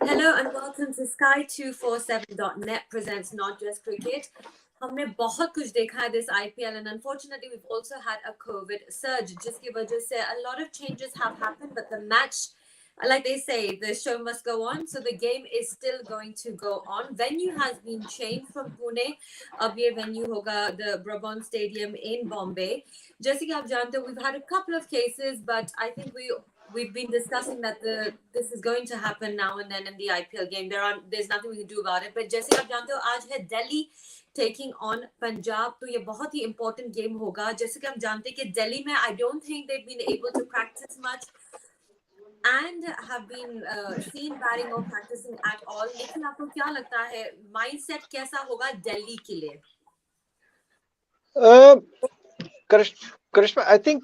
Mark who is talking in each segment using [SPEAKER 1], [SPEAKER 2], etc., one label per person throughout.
[SPEAKER 1] Hello and welcome to Sky247.net presents Not Just Cricket. हमने बहुत कुछ देखा है this IPL and unfortunately we've also had a COVID surge जिसकी वजह से a lot of changes have happened but the match, like they say, the show must go on, so the game is still going to go on. Venue has been changed from Pune. अब ये venue होगा the Brabant Stadium in Bombay. जैसे कि आप जानते हो, we've had a couple of cases but I think we've been discussing that this is going to happen now and then in the IPL game. There's nothing we can do about it. But जैसे आप जानते हो, आज है Delhi taking on Punjab, तो ये बहुत ही important game होगा. जैसे कि हम जानते हैं कि Delhi में I don't think they've been able to practice much and have been seen batting or practicing at all. लेकिन आपको क्या लगता है mindset कैसा होगा Delhi के लिए?
[SPEAKER 2] करिश्मा, आई थिंक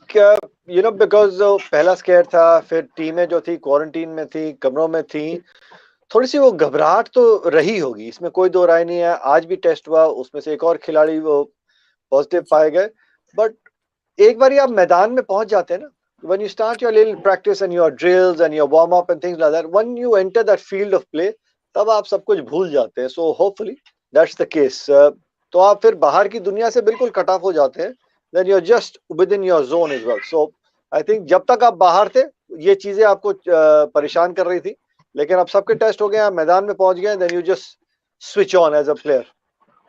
[SPEAKER 2] बिकॉज पहला स्केयर था, फिर टीमें जो थी क्वारंटीन में थी, कमरों में थी, थोड़ी सी वो घबराहट तो रही होगी, इसमें कोई दो राय नहीं है. आज भी टेस्ट हुआ, उसमें से एक और खिलाड़ी वो पॉजिटिव पाए गए. बट एक बार आप मैदान में पहुंच जाते हैं ना, when you start your little practice and your drills and your warm up and things like that, when you enter that field of play, तब आप सब कुछ भूल जाते हैं. So hopefully that's the case. तो आप फिर बाहर की दुनिया से बिल्कुल कट ऑफ हो जाते हैं. Then you're just within your zone as well. So I think जब तक आप बाहर थे ये चीजें आपको परेशान कर रही थी, लेकिन अब सबके टेस्ट हो गए, आप मैदान में पहुंच गए, then you just switch on as a player.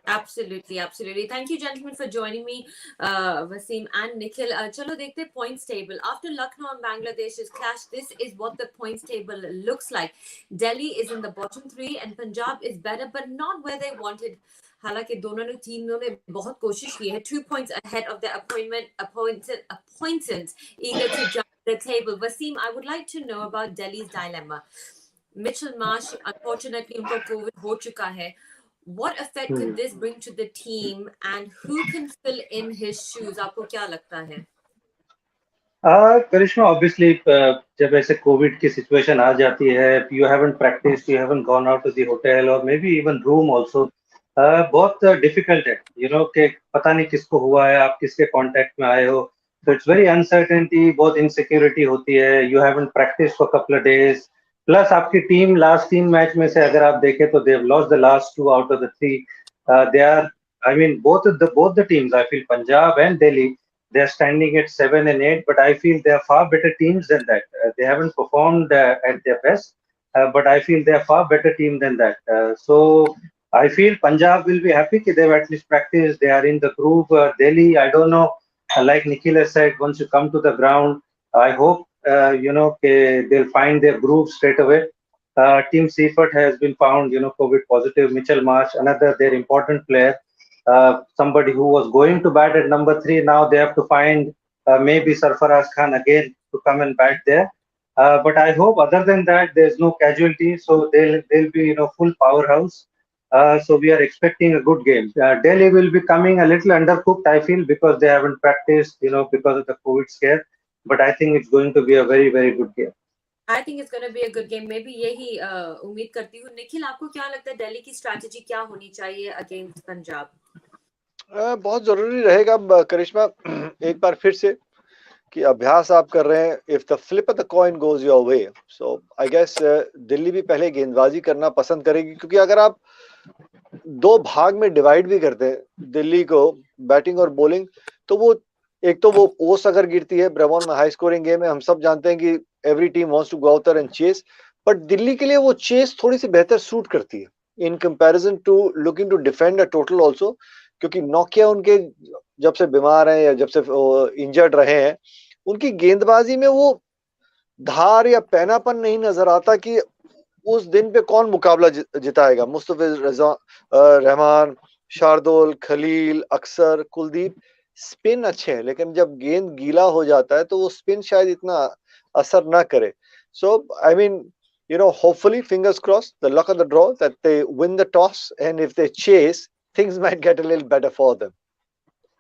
[SPEAKER 1] Absolutely. Thank you, gentlemen, for joining me, Wasim and Nikhil. Chalo dekhte points table. After Lucknow and Bangladesh's clash, this is what the points table looks like. Delhi is in the bottom three, and Punjab is better, but not where they wanted. हालांकि दोनों ने टीमों ने बहुत कोशिश की है. 2 points ahead of their appointants, eager to jump the table. Wasim, I would like to know about Delhi's dilemma. Mitchell Marsh, unfortunately, उनको COVID हो चुका है. What effect could this bring to the team, and who can fill in his shoes? आपको क्या लगता है?
[SPEAKER 3] करिश्मा, obviously जब ऐसे कोविड की सिचुएशन आ जाती है, you haven't practiced, you haven't gone out to the hotel or maybe even room also, बहुत डिफिकल्ट है, कि पता नहीं किसको हुआ है, आप किसके कांटेक्ट में आए हो. तो इट्स वेरी अनसर्टेनिटी, बहुत इनसिक्योरिटी होती है. You haven't practice for couple of days. Plus आपकी टीम लास्ट 3 मैच में से अगर आप देखें तो they have lost the last 2 out of the 3. They are, I mean, both the teams, I feel Punjab and Delhi, they are standing at 7 and 8, but I feel they are far better teams than that. They haven't performed at their best, but I feel they are far better team than that. So I feel Punjab will be happy that they've at least practiced. They are in the groove. Delhi, I don't know. Like Nikhil has said, once you come to the ground, I hope they'll find their groove straight away. Team Seifert has been found, COVID positive. Mitchell Marsh, another their important player, somebody who was going to bat at number 3. Now they have to find maybe Sarfaraz Khan again to come and bat there. But I hope, other than that, there's no casualty, so they'll be full powerhouse. So we are expecting a good game. Delhi will be coming a little undercooked, I feel, because they haven't practiced, because of the COVID scare. But I think it's going to be a very, very good game.
[SPEAKER 1] I think it's going to be a good game. Maybe यही उम्मीद करती हूँ. निखिल, आपको क्या लगता है दिल्ली की strategy क्या होनी चाहिए अगेंस्ट पंजाब?
[SPEAKER 2] बहुत जरूरी रहेगा करिश्मा, एक बार फिर से कि अभ्यास आप कर रहे हैं. If the flip of the coin goes your way, so I guess Delhi भी पहले गेंदबाजी करना पसंद करेगी, क्योंकि अगर आप 2 भाग में डिवाइड भी करते हैं दिल्ली को, बैटिंग और बॉलिंग, तो वो एक तो वो ओस अगर गिरती है, ब्रेबॉन में हाई स्कोरिंग गेम है, हम सब जानते हैं कि every team wants to go out and chase, but Delhi के लिए वो चेस थोड़ी सी बेहतर सूट करती है in comparison to looking to defend a total also, क्योंकि नौकिया उनके जब से बीमार हैं या जब से इंजर्ड रहे हैं, उनकी गेंदबाजी में वो धार या पैनापन नहीं नजर आता कि उस दिन पे कौन मुकाबला जिताएगा. मुस्तफिज रहमान, शार्दुल, खलील, अक्सर, कुलदीप स्पिन अच्छे हैं, लेकिन जब गेंद गीला हो जाता है तो वो स्पिन शायद इतना असर ना करे. So I mean, hopefully, fingers crossed, the luck of the draw, that they win the toss, and if they chase, things might get a little better for them.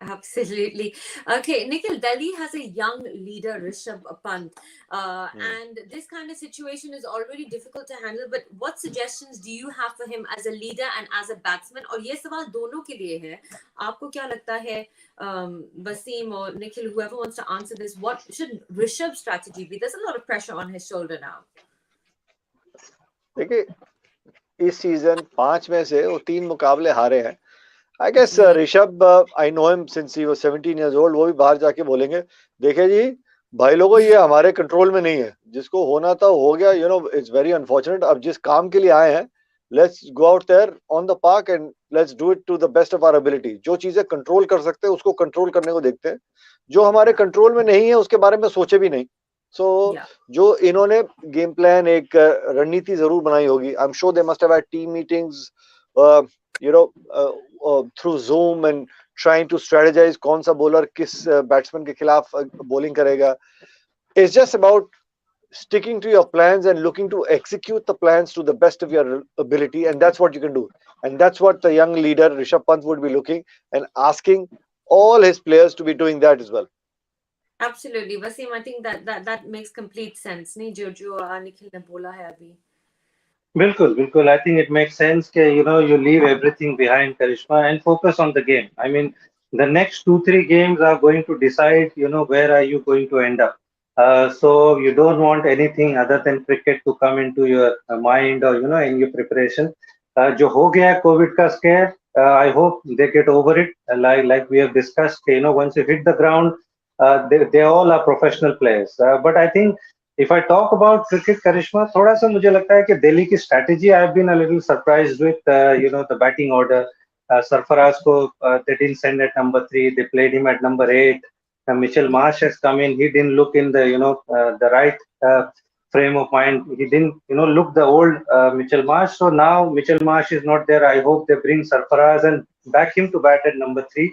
[SPEAKER 1] Absolutely. Okay, Nikhil, Delhi has a young leader, Rishabh Pant, and this kind of situation is already difficult to handle. But what suggestions do you have for him as a leader and as a batsman? और ये सवाल दोनों के लिए है. आपको क्या लगता है, Wasim or Nikhil, whoever wants to answer this? What should Rishabh's strategy be? There's a lot of pressure on his shoulder now.
[SPEAKER 2] देखिए इस सीजन 5 में से वो 3 मुकाबले हारे हैं. I guess
[SPEAKER 1] ji
[SPEAKER 2] Rishabh, I know him since he was 17 years old. वो भी बाहर जाके बोलेंगे, देखिए जी भाई लोगों ये हमारे कंट्रोल में नहीं है, जिसको होना था हो गया. It's very unfortunate. अब जिस काम के लिए आए हैं, let's go out there on the park and let's do it to the best of our ability. जो चीजें कंट्रोल कर सकते हैं उसको कंट्रोल करने को देखते हैं, जो हमारे कंट्रोल में नहीं है उसके बारे में सोचे भी नहीं. सो
[SPEAKER 1] या
[SPEAKER 2] जो इन्होंने गेम प्लान, एक रणनीति जरूर बनाई होगी. I am sure they must have had team meetings, you know through Zoom and trying to strategize कौन सा बॉलर किस बैट्समैन के खिलाफ बॉलिंग करेगा. It's just about sticking to your plans and looking to execute the plans to the best of your ability, and that's what you can do. And that's what the young leader Rishabh Pant would be looking and asking all his players to be doing that as well.
[SPEAKER 1] absolutely Wasim, I think that makes complete sense. नहीं जो निखिल ने बोला है अभी.
[SPEAKER 3] बिल्कुल बिल्कुल I think it make sense के you leave everything behind Karishma and focus on the game. I mean the next 2-3 games are going to decide where are you going to end up. So you don't want anything other than cricket to come into your mind or in your preparation. जो हो गया है Covid का square, I hope they get over it. Like we have discussed, once you hit the ground, they all are professional players. But I think if I talk about cricket, Karishma, थोड़ा सा मुझे लगता है कि दिल्ली की strategy, I've been a little surprised with, the batting order. Sarfaraz ko, they didn't send at number 3, they played him at number 8. Mitchell Marsh has come in, he didn't look in the right frame of mind. He didn't, look the old Mitchell Marsh. So now Mitchell Marsh is not there. I hope they bring Sarfaraz and back him to bat at number 3.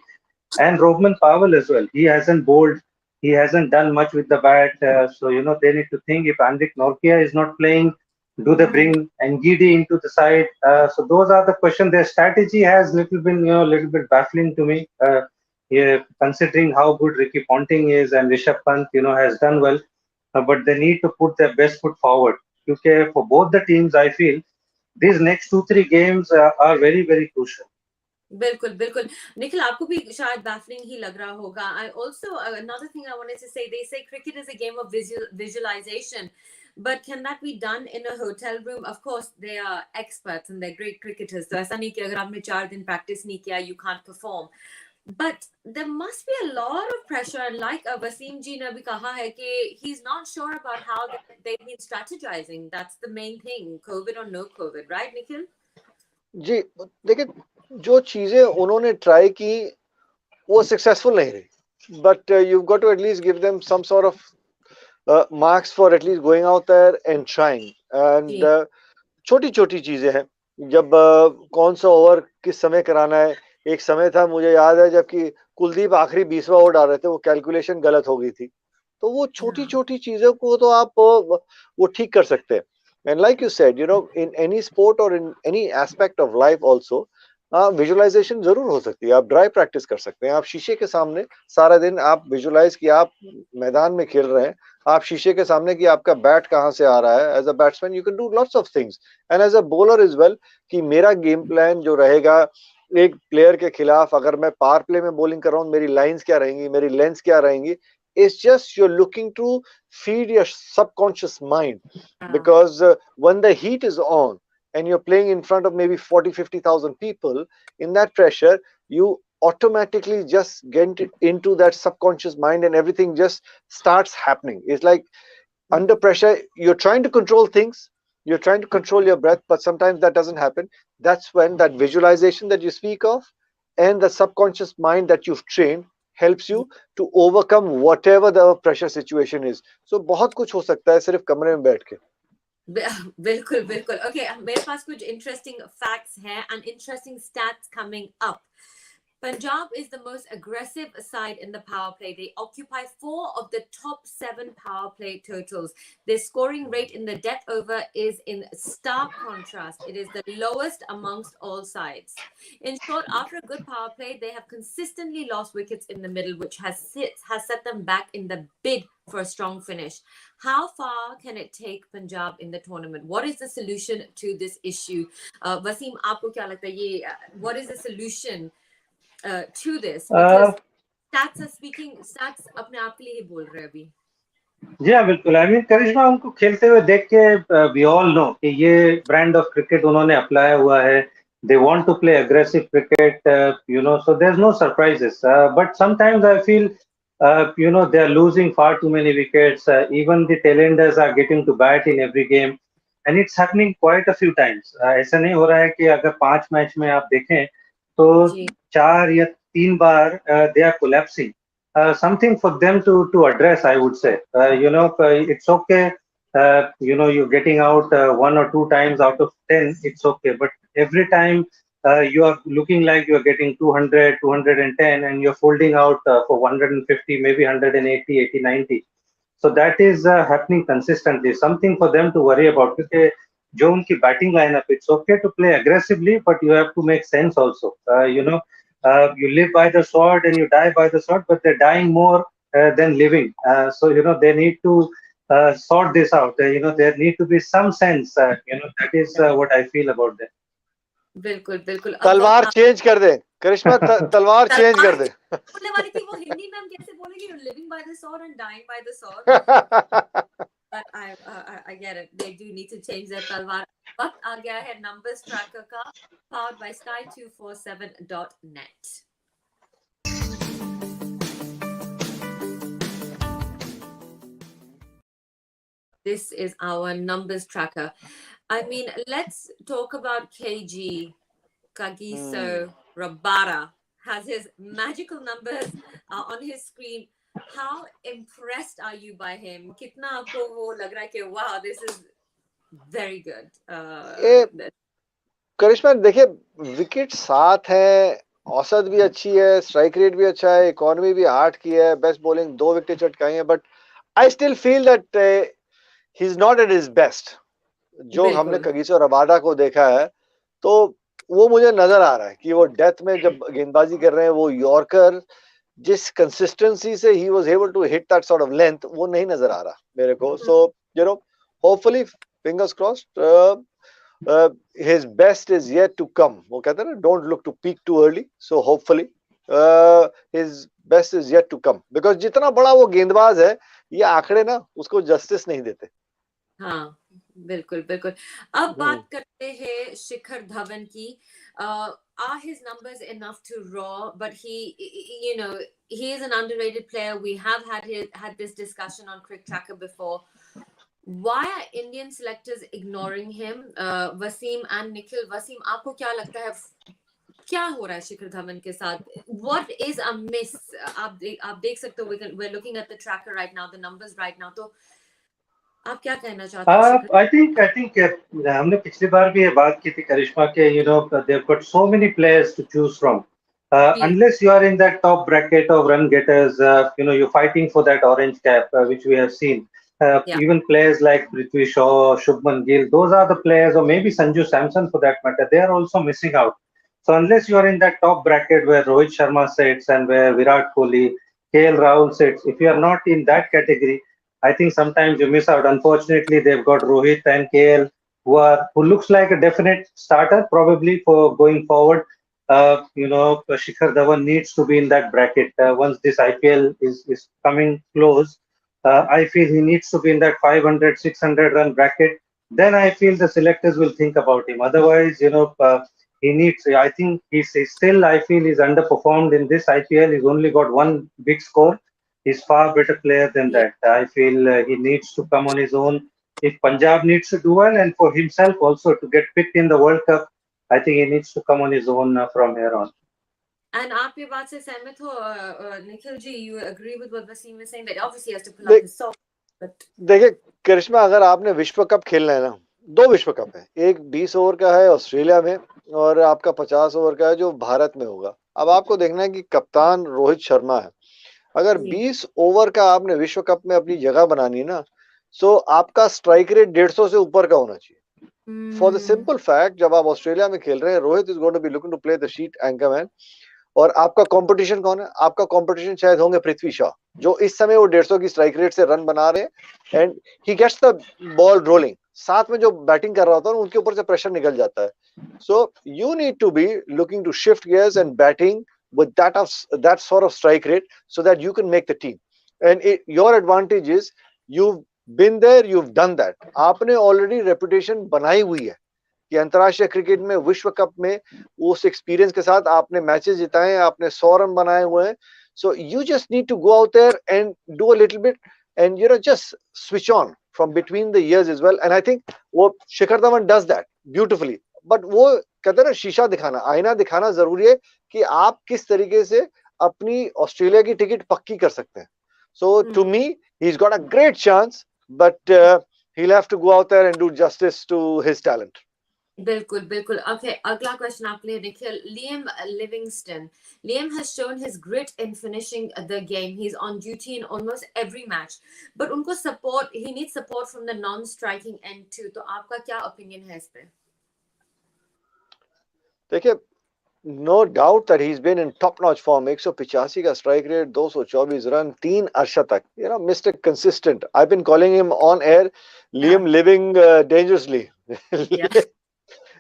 [SPEAKER 3] And Roman Powell as well. He hasn't bowled. He hasn't done much with the bat. So, they need to think if Andik Norkia is not playing, do they bring Ngidi into the side? So those are the questions. Their strategy has little bit baffling to me. Yeah, considering how good Ricky Ponting is and Rishabh Pant, has done well, but they need to put their best foot forward. Okay, for both the teams, I feel these next 2-3 games are very, very crucial.
[SPEAKER 1] बिल्कुल बिल्कुल निखिल आपको भी शायद baffling ही लग रहा होगा. I also another thing I wanted to say, they say cricket is a game of visualization, but can that be done in a hotel room? Of course they are experts and they're great cricketers, तो ऐसा नहीं कि अगर आपने 4 दिन practice नहीं किया you can't perform. But there must be a lot of pressure, like Wasim ji ने भी कहा है कि he's not sure about how they've been strategizing. That's the main thing, COVID or no COVID, right Nikhil?
[SPEAKER 2] जी देखिए, जो चीजें उन्होंने try की वो सक्सेसफुल नहीं रही, but you've got to at least give them some sort of marks for at least going out there and trying. And छोटी छोटी चीजें हैं, जब कौन सा ओवर किस समय कराना है. एक समय था मुझे याद है जबकि कुलदीप आखिरी 20वां ओवर डाल रहे थे, वो कैलकुलेशन गलत हो गई थी. तो वो छोटी छोटी चीजों को तो आप वो ठीक कर सकते हैं. And like you said, in any sport or in any aspect of life also, visualisation जरूर हो सकती है. आप ड्राई प्रैक्टिस कर सकते हैं. आप शीशे के सामने सारा दिन आप विजुअलाइज कि आप मैदान में खेल रहे हैं, आप शीशे के सामने कि आपका बैट कहां से आ रहा है. As a batsman you can do lots of things, and as a bowler is well, कि मेरा गेम प्लान जो रहेगा एक प्लेयर के खिलाफ, अगर मैं पावर प्ले में बॉलिंग कर रहा हूँ, मेरी लाइंस क्या रहेंगी, मेरी लेंथ क्या रहेंगी. It's just you're looking to feed your subconscious mind, because when the heat is on and you're playing in front of maybe 40-50,000 people, in that pressure you automatically just get into that subconscious mind and everything just starts happening. It's like under pressure you're trying to control things, you're trying to control your breath, but sometimes that doesn't happen. That's when that visualization that you speak of and the subconscious mind that you've trained helps you to overcome whatever the pressure situation is. So बहुत कुछ हो सकता है सिर्फ कमरे में बैठ के.
[SPEAKER 1] बिल्कुल बिल्कुल. Okay, मेरे पास कुछ interesting facts हैं and interesting stats coming up. Punjab is the most aggressive side in the power play. They occupy 4 of the top 7 power play totals. Their scoring rate in the death over is in stark contrast. It is the lowest amongst all sides. In short, after a good power play, they have consistently lost wickets in the middle, which has set them back in the bid for a strong finish. How far can it take Punjab in the tournament? What is the solution to this issue? Wasim, aapko kya lagta hai, what is the solution to this? Because stats are speaking, stats अपने आप के लिए ही बोल रहे हैं अभी.
[SPEAKER 3] जी हाँ, बिल्कुल। आई मीन करिश्मा उनको खेलते हुए देख के वी ऑल नो कि ये ब्रांड ऑफ क्रिकेट उन्होंने अपनाया हुआ है. They want to play aggressive cricket, you know, so there is no surprises. But sometimes I feel, you know, they are losing far too many wickets. Even the tailenders are getting to bat in every game, and it's happening quite a few times. ऐसा नहीं हो रहा है कि अगर 5 match में आप देखें तो
[SPEAKER 1] जी
[SPEAKER 3] 4 या 3 बार they are collapsing. Something for them to address, I would say. You know, it's okay. You know, you're getting out 1 or 2 times out of 10. It's okay, but every time you are looking like you are getting 200, 210, and you're folding out for 150, maybe 180, 80, 90. So that is happening consistently. Something for them to worry about. Because जो उनकी batting lineup, it's okay to play aggressively, but you have to make sense also. You know, you live by the sword and you die by the sword, but they're dying more than living. So you know they need to sort this out. You know there need to be some sense. You know that is what I feel about them.
[SPEAKER 1] बिल्कुल बिल्कुल अब
[SPEAKER 2] तलवार
[SPEAKER 1] वक्त
[SPEAKER 2] change कर दे करिश्मा, तलवार change कर दे.
[SPEAKER 1] बोलने वाली थी वो हिंदी में हम कैसे बोलेंगे living by the sword and dying by the sword but I get it. They do need to change their talwar. वक्त आ गया है numbers tracker का powered by sky247.net. This is our numbers tracker. I mean, let's talk about KG. Kagiso Rabada has his magical numbers on his screen. How impressed are you by him? Kitna aapko wo lag raha hai ki wow, this is very good.
[SPEAKER 2] करिश्मा देखिए, wicket 7 है, औसत भी अच्छी है, strike rate भी अच्छा है, economy भी 8 की है, बेस्ट बॉलिंग 2 विकेट चटकाई है, but I still feel that he is not at his best. जो हमने कगिसो रबाडा को देखा है तो वो मुझे नजर आ रहा है कि वो डेथ में जब गेंदबाजी कर रहे हैं, वो यॉर्कर जिस कंसिस्टेंसी से he was able to hit that sort of length, वो नहीं नजर आ रहा मेरे को. So you know, hopefully fingers crossed, his best is yet to come. वो कहते हैं ना, don't look to peak too early. So hopefully his best is yet to come. Because जितना बड़ा वो गेंदबाज है, ये आंकड़े ना उसको जस्टिस नहीं देते.
[SPEAKER 1] हाँ बिल्कुल बिल्कुल. अब बात करते हैं शिखर धवन की. Are his numbers enough to roar? But you know, he is an underrated player. We have had this discussion on Crick Tracker before. Why are Indian selectors ignoring him? Wasim and Nikhil. Wasim, आपको क्या लगता है क्या हो रहा है शिखर धवन के साथ? What is amiss? आप देख सकते हो, we're looking at the tracker right now, the numbers right now. तो आप क्या कहना चाहते हैं?
[SPEAKER 3] I think हमने पिछली बार भी ये बात की थी करिश्मा के, you know, they've got so many players to choose from. Unless you are in that top bracket of run getters, you know, you're fighting for that orange cap, which we have seen. Even players like Prithvi Shaw, Shubman Gill, those are the players, or maybe Sanju Samson for that matter, they are also missing out. So unless you are in that top bracket where Rohit Sharma sits and where Virat Kohli, KL Rahul sits, if you are not in that category, I think sometimes you miss out. Unfortunately, they've got Rohit and KL, who looks like a definite starter probably for going forward. You know, Shikhar Dhawan needs to be in that bracket. Once this IPL is coming close, I feel he needs to be in that 500, 600 run bracket. Then I feel the selectors will think about him. Otherwise, you know, he needs, I think he's still, I feel he's underperformed in this IPL. He's only got one big score. He's far better player than that. I feel he needs to come on his own. If Punjab needs to do well, and for himself also to get picked in the World Cup, I think he needs to come on his own from here on.
[SPEAKER 1] And आप ये बात से सहमत हो Nikhil ji? You agree with what Wasim is saying that obviously he has to pull up his socks. But
[SPEAKER 2] देखिए करिश्मा, अगर आपने विश्व कप खेलना है ना, 2 विश्व कप है, एक 20 ओवर का है ऑस्ट्रेलिया में और आपका 50 ओवर का है जो भारत में होगा. अब आपको देखना है कि कप्तान रोहित शर्मा है. अगर 20 ओवर का आपने विश्व कप में अपनी जगह बनानी है ना, सो आपका स्ट्राइक रेट 150 से ऊपर का होना चाहिए. फॉर द सिंपल फैक्ट, जब आप ऑस्ट्रेलिया में खेल रहे हैं, Rohit is going to be looking to play the sheet anchorman. और आपका कंपटीशन कौन है? आपका कंपटीशन शायद होंगे पृथ्वी शॉ, जो इस समय वो 150 की स्ट्राइक रेट से रन बना रहे हैं and he gets the ball rolling. साथ में जो बैटिंग कर रहा होता है उनके ऊपर से प्रेशर निकल जाता है. So you need to be looking to shift gears and batting with that sort of strike rate so that you can make the team. And your advantage is you've been there, you've done that. आपने already reputation बनाई हुई है कि अंतर्राष्ट्रीय cricket में, विश्व cup में उस एक्सपीरियंस के साथ आपने मैचेस जिताए हैं, आपने 100 रन बनाए हुए हैं. So you just need to go out there and do a little bit and just switch on from between the years as well. And I think वो Shikhar Dhawan does that beautifully. But वो कहते हैं ना, शीशा दिखाना, आईना दिखाना जरूरी है कि आप किस तरीके से अपनी ऑस्ट्रेलिया की टिकट पक्की कर सकते हैं. So to me, he's got a great chance, but he'll have to go out there and do justice to his talent.
[SPEAKER 1] बिल्कुल बिल्कुल. Okay, अगला क्वेश्चन आपके लिए Nikhil. Liam Livingston. Liam has shown his grit in finishing the game. He's on duty in almost every match. But उनको support, he needs support from the non-striking end too. तो आपका क्या opinion है इस पे?
[SPEAKER 2] देखिए, no doubt that he's been in top-notch form. 185 का strike rate, 224 run, 3 अर्शतक. Mr. Consistent. I've been calling him on air, Liam living dangerously.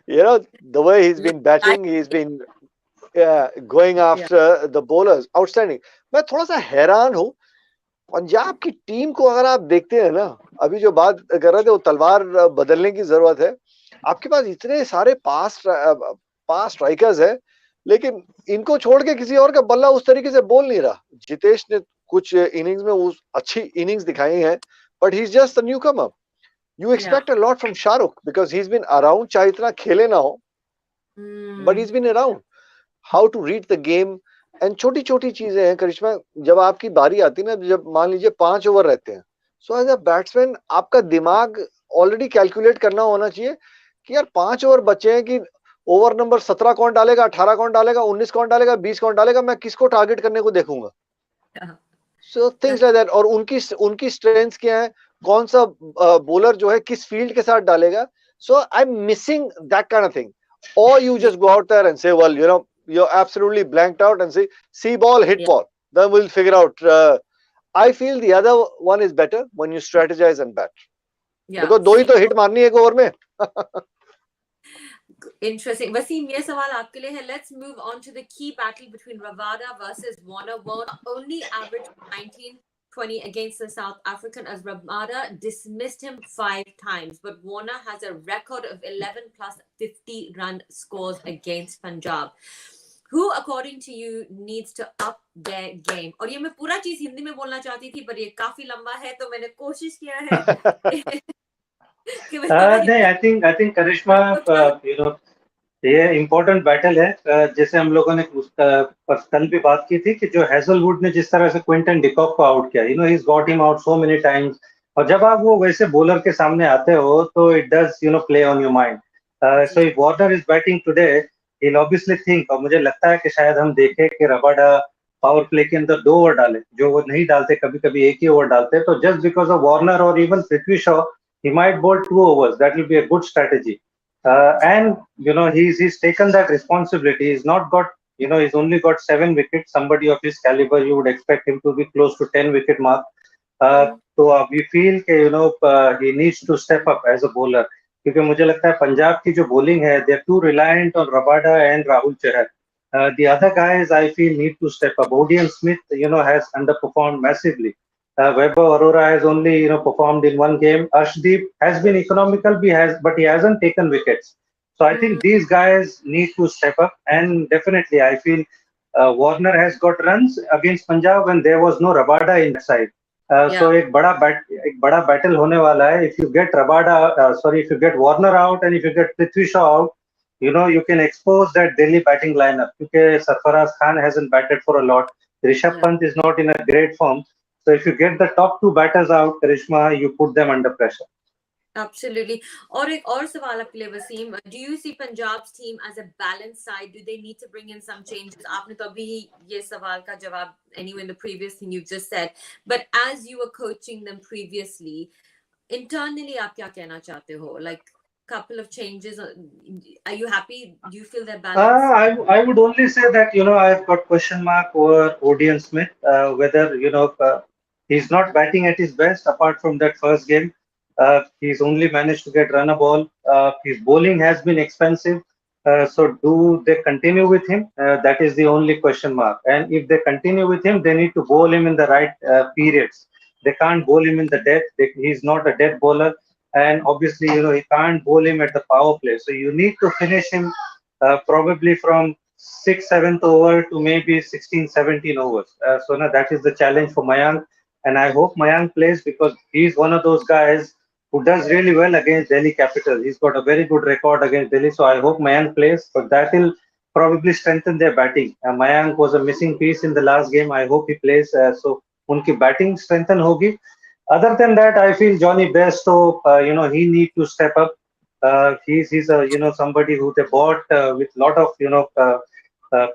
[SPEAKER 1] Yeah.
[SPEAKER 2] The way he's been batting, he's been going after the bowlers. Outstanding. मैं थोड़ा सा हैरान हूँ. पंजाब की team को अगर आप देखते हैं ना, अभी जो बात कर रहे थे, वो तलवार बदलने की जरूरत है. आपके पास इतने सारे पास स्ट्राइकर्स है, लेकिन इनको छोड़ के किसी और का बल्ला उस तरीके से बोल नहीं रहा. जितेश ने कुछ इनिंग्स में उस अच्छी इनिंग्स दिखाई हैं, but he's just a newcomer. You expect a lot from Shahrukh because he's been around, चाहे इतना खेले ना हो, but he's been around. How to read the game and छोटी छोटी चीजें हैं करिश्मा. जब आपकी बारी आती है ना, जब मान लीजिए 5 ओवर रहते हैं, so as a batsman आपका दिमाग ऑलरेडी कैलकुलेट करना होना चाहिए कि यार 5 ओवर बचे हैं, कि ओवर नंबर 17 कौन डालेगा, 18 कौन डालेगा, 19 कौन डालेगा, 20 कौन डालेगा, मैं किसको टारगेट करने को देखूंगा. So things like that. और उनकी स्ट्रेंथ्स क्या है, कौन सा बॉलर जो है किस फील्ड के साथ डालेगा. So I'm missing that kind of thing. Or you just go out there and say, well, you're absolutely blanked out and say, see ball, hit ball. Then we'll figure out. I feel the other one is better when you strategize and bat. Because दो ही तो hit मारनी है एक over में.
[SPEAKER 1] Interesting. Wasim, ये सवाल आपके लिए है. Let's move on to the key battle between Rabada versus Warner. Warner only averaged 19-20 against the South African as Rabada dismissed him 5 times. But Warner has a record of 11 plus 50 run scores against Punjab. Who, according to you, needs to up their game? और ये मैं पूरा चीज हिंदी में बोलना चाहती थी, पर ये काफी लंबा है, तो मैंने कोशिश किया है.
[SPEAKER 3] नहीं, I think करिश्मा, ये इम्पोर्टेंट बैटल है. जैसे हम लोगों ने कल भी बात की थी कि जो हैजलवुड ने जिस तरह से क्विंटन डिकॉक को आउट किया, he's got him out so many times. और जब आप वो वैसे बॉलर के सामने आते हो, तो it does play on your mind. So if Warner is batting today, he'll obviously think, और मुझे लगता है कि शायद हम देखें कि रबाडा पावर प्ले के अंदर 2 ओवर डाले, जो वो नहीं डालते, कभी कभी एक ही ओवर डालते. तो जस्ट बिकॉज ऑफ वार्नर और even Prithvi Shaw, he might bowl 2 overs. That will be a good strategy. And he's taken that responsibility. He's not got, he's only got 7 wickets. Somebody of his caliber, you would expect him to be close to 10 wicket mark. So we feel that he needs to step up as a bowler. क्योंकि मुझे लगता है पंजाब की जो bowling है, they're too reliant on Rabada and Rahul Chahar. The other guys, I feel, need to step up. Odion Smith, has underperformed massively. Weber Aurora has only performed in 1 game. Arshdeep has been economical, but he hasn't taken wickets. So I think these guys need to step up, and definitely I feel Warner has got runs against Punjab when there was no Rabada in that side. So एक बड़ा battle होने वाला है. If you get if you get Warner out and if you get Prithvi Shaw out, you can expose that Delhi batting lineup. Because Sarfaraz Khan hasn't batted for a lot. Rishabh Pant is not in a great form. So if you get the top 2 batters out, Karishma, you put them under pressure.
[SPEAKER 1] Absolutely. और एक और सवाल आपके लिए Wasim. Do you see Punjab's team as a balanced side? Do they need to bring in some changes? आपने तो अभी ये सवाल का जवाब anyway in the previous thing you've just said. But as you were coaching them previously, internally आप क्या कहना चाहते हो? Like couple of changes. Are you happy? Do you feel they're balanced?
[SPEAKER 3] I would only say that I've got question mark over Odion Smith, whether he's not batting at his best apart from that first game. He's only managed to get run a ball. His bowling has been expensive. So do they continue with him? That is the only question mark. And if they continue with him, they need to bowl him in the right periods. They can't bowl him in the death. He's not a death bowler, and obviously, he can't bowl him at the power play. So you need to finish him probably from 6th, 7th over to maybe 16, 17 overs. So now that is the challenge for Mayank, and I hope Mayank plays because he's one of those guys who does really well against Delhi Capitals. He's got a very good record against Delhi, so I hope Mayank plays. But that will probably strengthen their batting. Mayank was a missing piece in the last game. I hope he plays. So unki batting strengthen hogi. Other than that, I feel Johnny Bairstow, he need to step up. He's a somebody who they bought with lot of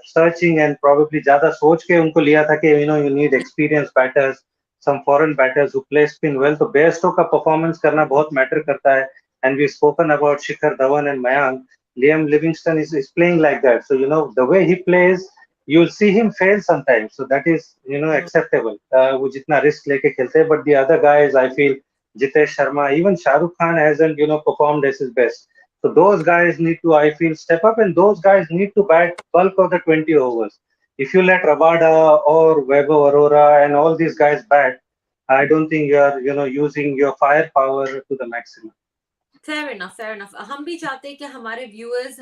[SPEAKER 3] searching and probably ज़्यादा सोच के उनको लिया था कि you need experienced batters, some foreign batters who play spin well. तो Bairstow का performance करना बहुत matter करता है. And we've spoken about Shikhar Dhawan and Mayank. Liam Livingston is playing like that. So the way he plays, you'll see him fail sometimes. So that is acceptable. वो जितना risk लेके खेलते हैं. But the other guys, I feel Jitesh Sharma, even Shah Rukh Khan hasn't performed as his best. So those guys need to, I feel, step up, and those guys need to bat bulk of the 20 overs. If you let Rabada or Vaibhav Arora and all these guys bat, I don't think you are using your firepower to the maximum.
[SPEAKER 1] Fair enough, fair enough. हम भी चाहते हैं कि हमारे viewers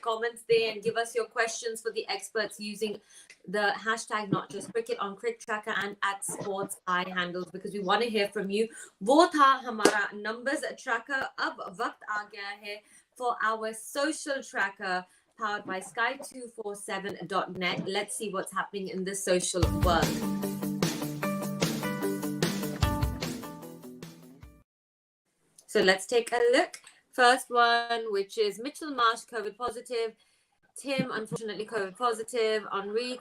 [SPEAKER 1] comments दें and give us your questions for the experts using the hashtag not just cricket on Cricket Tracker and at Sports Eye handles, because we want to hear from you. वो था हमारा numbers tracker. अब वक्त आ गया है for our social tracker powered by sky247.net. Let's see what's happening in the social world. So let's take a look. First one, which is Mitchell Marsh, COVID positive. Tim, unfortunately, COVID positive. Enrique,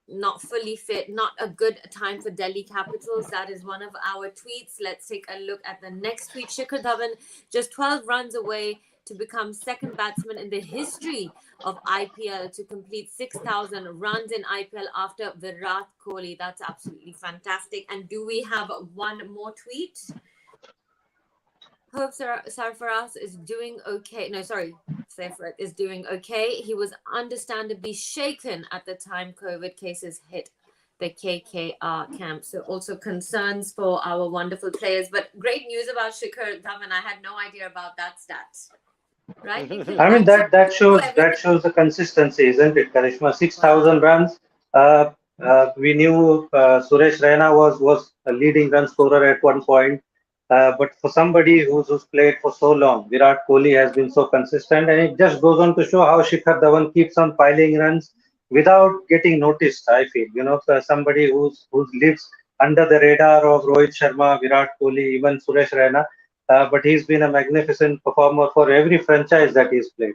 [SPEAKER 1] not fully fit. Not a good time for Delhi Capitals. That is one of our tweets. Let's take a look at the next tweet. Shikhar Dhawan, just 12 runs away to become second batsman in the history of IPL to complete 6,000 runs in IPL after Virat Kohli. That's absolutely fantastic. And do we have one more tweet? Hope Sarfaraz is doing okay. No, sorry. Sarfaraz is doing okay. He was understandably shaken at the time COVID cases hit the KKR camp. So also concerns for our wonderful players. But great news about Shikhar Dhawan. I had no idea about that stat. Right?
[SPEAKER 3] I mean, that shows the consistency, isn't it, Karishma? 6,000 runs. We knew Suresh Raina was a leading run scorer at one point. But for somebody who's played for so long, Virat Kohli has been so consistent, and it just goes on to show how Shikhar Dhawan keeps on piling runs without getting noticed. I feel, for somebody who lives under the radar of Rohit Sharma, Virat Kohli, even Suresh Raina, but he's been a magnificent performer for every franchise that he's played.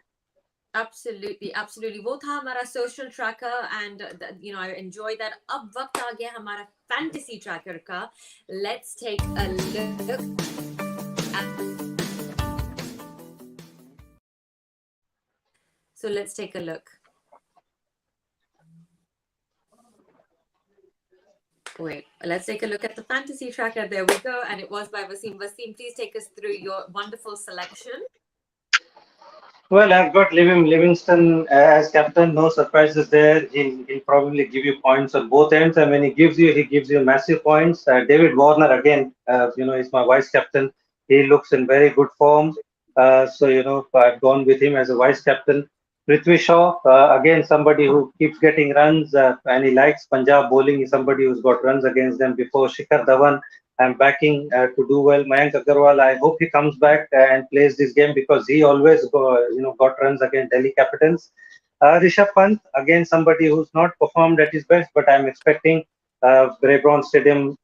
[SPEAKER 1] Absolutely, absolutely. वो था हमारा social tracker, and I enjoy that. अब वक्त आ गया हमारा fantasy tracker का. Let's take a look. So let's take a look. Wait, let's take a look at the fantasy tracker. There we go. And it was by Wasim. Wasim, please take us through your wonderful selection.
[SPEAKER 3] Well, I've got Livingston as captain. No surprises there. He'll probably give you points on both ends. And when he gives you massive points. David Warner again, is my vice captain. He looks in very good form. So I've gone with him as a vice captain. Prithvi Shaw, again somebody who keeps getting runs, and he likes Punjab bowling. He's somebody who's got runs against them before. Shikhar Dhawan, I'm backing to do well. Mayank Agarwal, I hope he comes back and plays this game because he always got runs against Delhi Capitals. Rishabh Pant, again somebody who's not performed at his best, but I'm expecting Brabourne Stadium,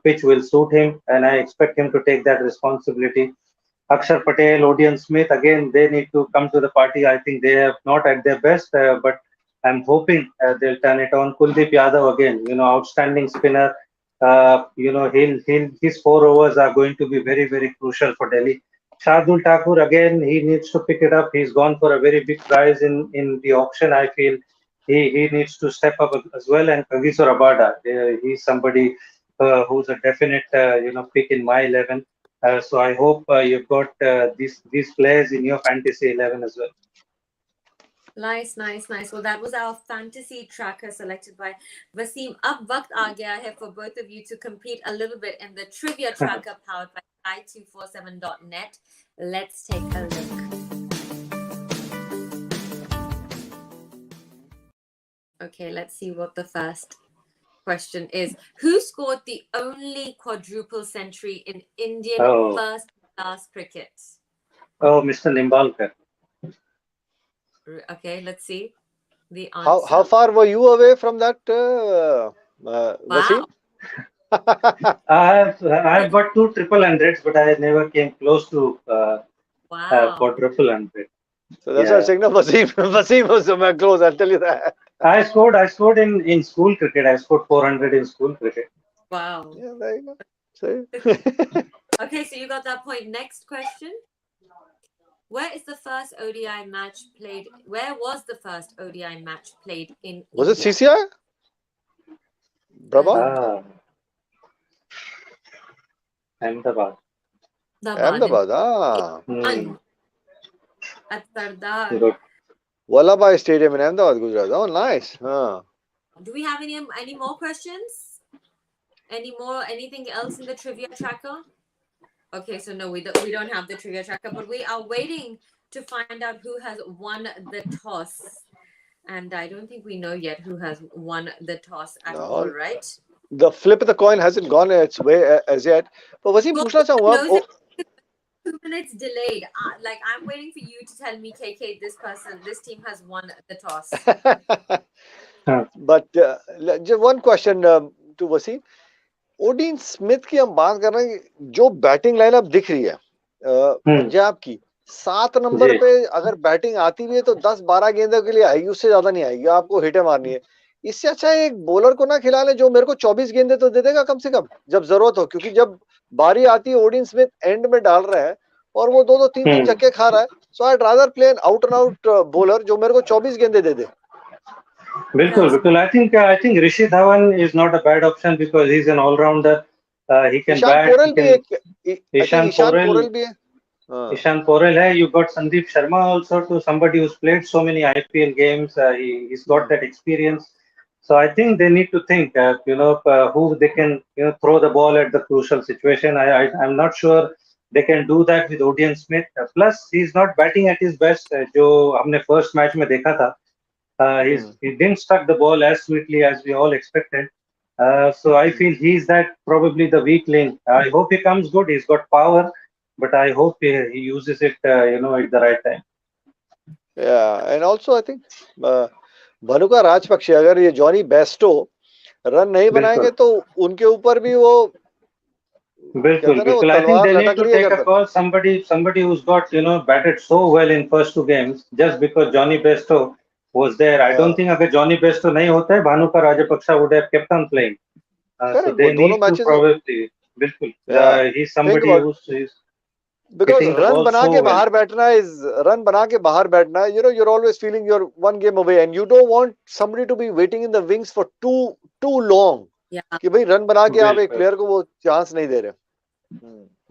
[SPEAKER 3] pitch will suit him, and I expect him to take that responsibility. Akshar Patel, Odean Smith, again they need to come to the party. I think they are not at their best, but I'm hoping they'll turn it on. Kuldeep Yadav again, outstanding spinner. His 4 overs are going to be very, very crucial for Delhi. Shardul Thakur, again, he needs to pick it up. He's gone for a very big prize in the auction. I feel he needs to step up as well. And Kagiso Rabada, he's somebody who's a definite, pick in my 11. So I hope you've got these players in your fantasy 11 as well.
[SPEAKER 1] Nice. Well, that was our fantasy tracker selected by Wasim. Ab waqt aa gaya hai for both of you to compete a little bit in the trivia tracker powered by i247.net. Let's take a look. Okay, let's see what the first question is. Who scored the only quadruple century in Indian first class cricket?
[SPEAKER 3] Oh, Mr. Nimbalkar.
[SPEAKER 1] Okay, let's see the answer.
[SPEAKER 2] How far were you away from that, Wasim?
[SPEAKER 1] Wow.
[SPEAKER 3] I've got 2 triple hundreds, but I never came close to
[SPEAKER 1] Wow.
[SPEAKER 3] quadruple hundred.
[SPEAKER 2] So that's why I'm saying, no, Wasim was somewhere close, I'll tell you that.
[SPEAKER 3] I scored in school cricket. I scored 400 in school cricket.
[SPEAKER 1] Wow.
[SPEAKER 2] Yeah, there you go. See?
[SPEAKER 1] Okay, so you got that point. Next question. Where is the first ODI match played? Where was the first ODI match played in
[SPEAKER 2] Was
[SPEAKER 1] India?
[SPEAKER 2] it CCI? Brahma?
[SPEAKER 3] Ahmedabad.
[SPEAKER 2] Ahmedabad,
[SPEAKER 1] At Sardar.
[SPEAKER 3] Good.
[SPEAKER 2] Vallabhbhai Stadium in Ahmedabad, Gujarat. Oh, nice.
[SPEAKER 1] Do we have any more questions? Anything else in the trivia tracker? Okay, so no, we don't have the trivia tracker, but we are waiting to find out who has won the toss. And I don't think we know yet who has won the toss at all, right?
[SPEAKER 2] The flip of the coin hasn't gone its way as yet. But Wasim, पूछना चाहूँगा.
[SPEAKER 1] 2 minutes delayed. Like, I'm waiting for you to tell me, KK, this team has won the toss.
[SPEAKER 2] But just one question to Wasim. Odin Smith की हम बात कर रहे हैं, जो batting lineup दिख रही है पंजाब की 7 नंबर पे अगर बैटिंग आती भी है तो 10-12 गेंदों के लिए आएगी, उससे ज्यादा नहीं आएगी. आपको हिटें मारनी है. इससे अच्छा है एक बॉलर को ना खिला ले जो मेरे को 24 गेंदें तो दे देगा कम से कम जब जरूरत हो, क्योंकि जब बारी आती है ओडिन स्मिथ एंड में डाल रहा है और वो 2-2 3-3 छक्के खा रहा है. So I rather play an out and out bowler जो मेरे को 24 गेंदें दे दे.
[SPEAKER 3] बिल्कुल. I think Rishi Dhawan is not a bad option because he's an all-rounder. He can bat.
[SPEAKER 2] Ishan Porel भी है.
[SPEAKER 3] Ishan Porel hai. You got Sandeep Sharma also, to somebody who's played so many IPL games. He's got that experience. So I think they need to think, who they can, throw the ball at the crucial situation. I'm not sure they can do that with Odion Smith. Plus, he's not batting at his best. जो हमने first match में देखा था. He didn't struck the ball as sweetly as we all expected. So I feel he's probably the weak link. I hope he comes good. He's got power, but I hope he uses it, at the right time.
[SPEAKER 2] Yeah, and also I think Bhanuka Rajapaksa अगर ये Jonny Bairstow run नहीं बनाएंगे तो उनके ऊपर भी वो
[SPEAKER 3] बिल्कुल. I think they need to take a call. Somebody who's got batted so well in first 2 games just because Johnny Besto was there. I don't think अगर Johnny Besto नहीं होता है Bhanuka Rajapaksa would have kept on playing. So they need to probably बिल्कुल. He's somebody who's
[SPEAKER 2] because run बना के बाहर बैठना is you're always feeling you're 1 game away and you don't want somebody to be waiting in the wings for too long. कि भाई run बना के आप एक प्लेयर को वो चांस नहीं दे रहे.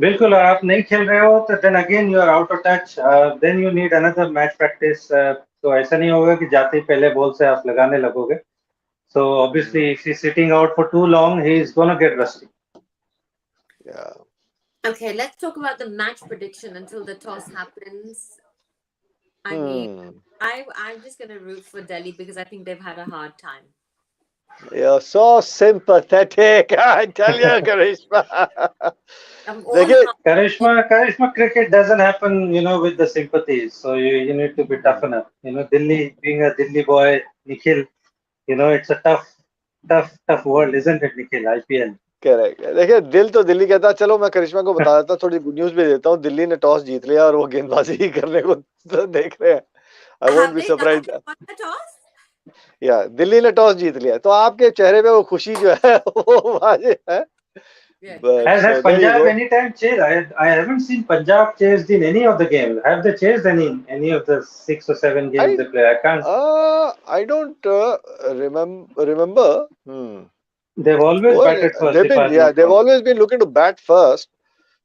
[SPEAKER 3] बिल्कुल. आप नहीं खेल रहे हो तो then again you are out of touch. Then you need another match practice. तो ऐसा नहीं होगा कि जाते ही पहले बॉल से आप लगाने लगोगे. So obviously if he's sitting out for too long, he's gonna get rusty.
[SPEAKER 2] Yeah.
[SPEAKER 1] Okay, let's talk about the match prediction until the toss happens. I mean, I'm just going to root for Delhi because I think they've had a hard time.
[SPEAKER 2] You're so sympathetic, I tell you, Karishma.
[SPEAKER 3] Karishma, cricket doesn't happen, with the sympathies. So you need to be tough enough. Delhi, being a Delhi boy, Nikhil, it's a tough world, isn't it, Nikhil? IPL.
[SPEAKER 2] Correct. देखिए दिल तो दिल्ली कहता है. चलो मैं करिश्मा को बता देता हूँ, थोड़ी गुड न्यूज भी देता हूँ. दिल्ली ने टॉस जीत लिया और वो गेंदबाजी करने को देख रहे हैं. I won't be surprised. या दिल्ली ने टॉस जीत लिया तो आपके चेहरे पे वो खुशी जो है वो वाजिब है.
[SPEAKER 3] Has Punjab any time chased? I haven't seen Punjab chased in any of the games. Have they chased any of the 6 or 7 games they play? I can't.
[SPEAKER 2] I don't remember.
[SPEAKER 3] They've always batted first.
[SPEAKER 2] They've always been looking to bat first.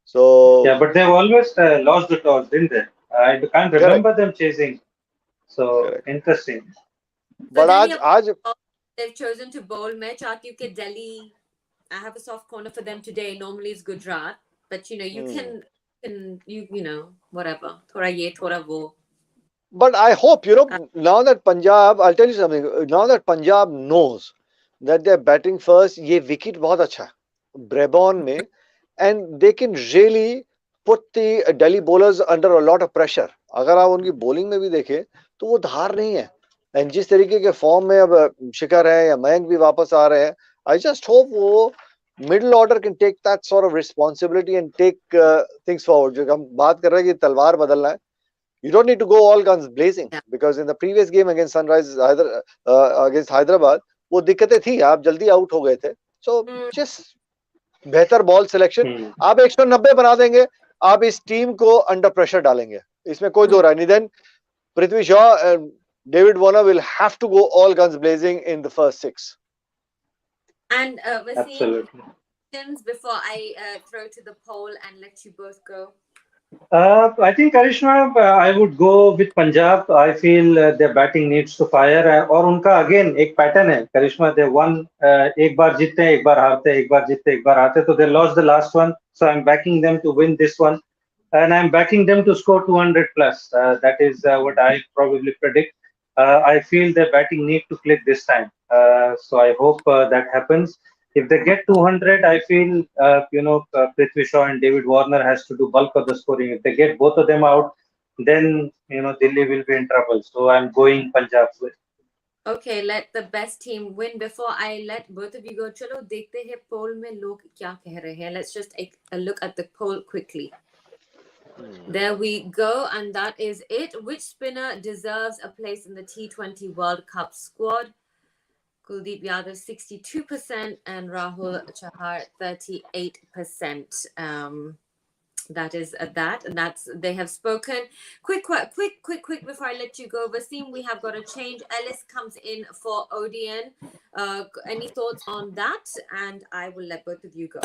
[SPEAKER 2] So
[SPEAKER 3] yeah, but they've always lost the toss, didn't they? I can't remember them chasing. So
[SPEAKER 2] Correct.
[SPEAKER 3] interesting.
[SPEAKER 2] But
[SPEAKER 1] Delhi,
[SPEAKER 2] आज
[SPEAKER 1] they've chosen to bowl. मैं चाहती हूँ कि Delhi, I have a soft corner for them today. Normally it's Gujarat, but you can you know whatever. थोड़ा ये थोड़ा वो.
[SPEAKER 2] But I hope, now that Punjab, I'll tell you something. Now that Punjab knows that they're batting first, ये wicket बहुत अच्छा है, Brabon में, and they can really put the Delhi bowlers under a lot of pressure. अगर आप उनकी bowling में भी देखें, तो वो धार नहीं है. And जिस तरीके के form में अब शिखर है या मयंक भी वापस आ रहे हैं, I just hope वो middle order can take that sort of responsibility and take things forward. जो हम बात कर रहे हैं कि तलवार बदलना है. You don't need to go all guns blazing, because in the previous game against against Hyderabad, वो दिक्कतें थी, आप जल्दी आउट हो गए थे. So just बेहतर बॉल सिलेक्शन. आप 190 बना देंगे, आप इस टीम को अंडर प्रेशर डालेंगे, इसमें कोई दो राय नहीं. Then Prithvi Shaw and David Warner will have to go all guns blazing in the first 6.
[SPEAKER 1] And
[SPEAKER 3] Absolutely.
[SPEAKER 1] before I throw to the poll and let you both go.
[SPEAKER 3] I think Karishma, I would go with Punjab. I feel their batting needs to fire. और उनका again एक pattern है. Karishma, they won. एक बार जीतते हैं, एक बार हारते हैं, एक बार जीतते हैं, एक बार हारते हैं. So they lost the last one. So I'm backing them to win this one, and I'm backing them to score 200 plus. That is what I probably predict. I feel their batting need to click this time. So I hope that happens. If they get 200, I feel Prithvi Shaw and David Warner has to do bulk of the scoring. If they get both of them out, then Delhi will be in trouble. So I'm going Punjab with.
[SPEAKER 1] Okay, let the best team win. Before I let both of you go, चलो देखते हैं poll में लोग क्या कह रहे हैं. Let's just take a look at the poll quickly. There we go, and that is it. Which spinner deserves a place in the T20 World Cup squad? Kuldeep Yadav 62% and Rahul Chahar 38%. That is that, and they have spoken. Quick before I let you go, Vaseem, we have got a change. Ellis comes in for Odeon. Any thoughts on that? And I will let both of you go.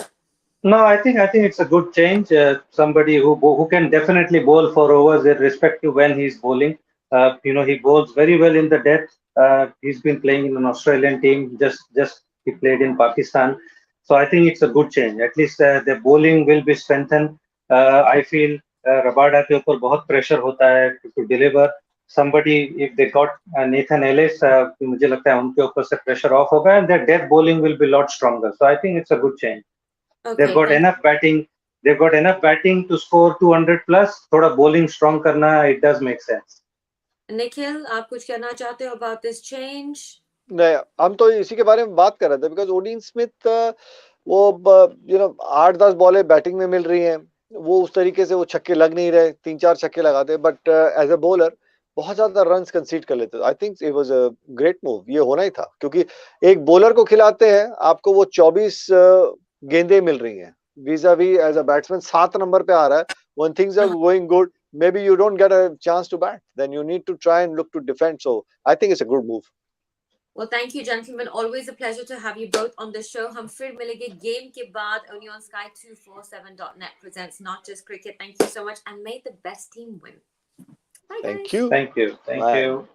[SPEAKER 3] No, I think it's a good change. Somebody who can definitely bowl 4 overs irrespective when he's bowling. He bowls very well in the death. He's been playing in an Australian team. Just he played in Pakistan. So I think it's a good change. At least the bowling will be strengthened. I feel Rabada के ऊपर बहुत pressure होता है to deliver. Somebody, if they got Nathan Ellis, मुझे लगता है उनके ऊपर से pressure off होगा, and their death bowling will be a lot stronger. So I think it's a good change.
[SPEAKER 1] Okay,
[SPEAKER 3] they've got enough batting. They've got enough batting to score 200 plus. थोड़ा bowling strong करना, it does make sense.
[SPEAKER 1] Nikhil, आप कुछ कहना चाहते हो about this change?
[SPEAKER 2] नहीं, हम तो इसी के बारे में बात कर रहे थे, because ओडीन स्मिथ वो 8-10 बॉलें बैटिंग में मिल रही हैं, वो उस तरीके से वो छक्के लग नहीं रहे, 3-4 छक्के लगाते, बट एज अ बॉलर बहुत ज्यादा रन्स कंसीड कर लेते. आई think it was a great move. ये होना ही था, क्योंकि एक बॉलर को खिलाते हैं, आपको वो 24 गेंदें मिल रही हैं, vis-a-vis as a batsman 7 number पे आ रहा है. when things are going good, maybe you don't get a chance to bat, then you need to try and look to defend. So I think it's a good move.
[SPEAKER 1] Well, thank you, gentlemen. Always a pleasure to have you both on the show. हम फिर मिलेंगे game के बाद, only on Sky247.net presents Not Just Cricket. Thank you so much, and may the best team win. Bye, guys.
[SPEAKER 2] Thank you.
[SPEAKER 3] Thank you. Thank
[SPEAKER 2] Bye.
[SPEAKER 3] you.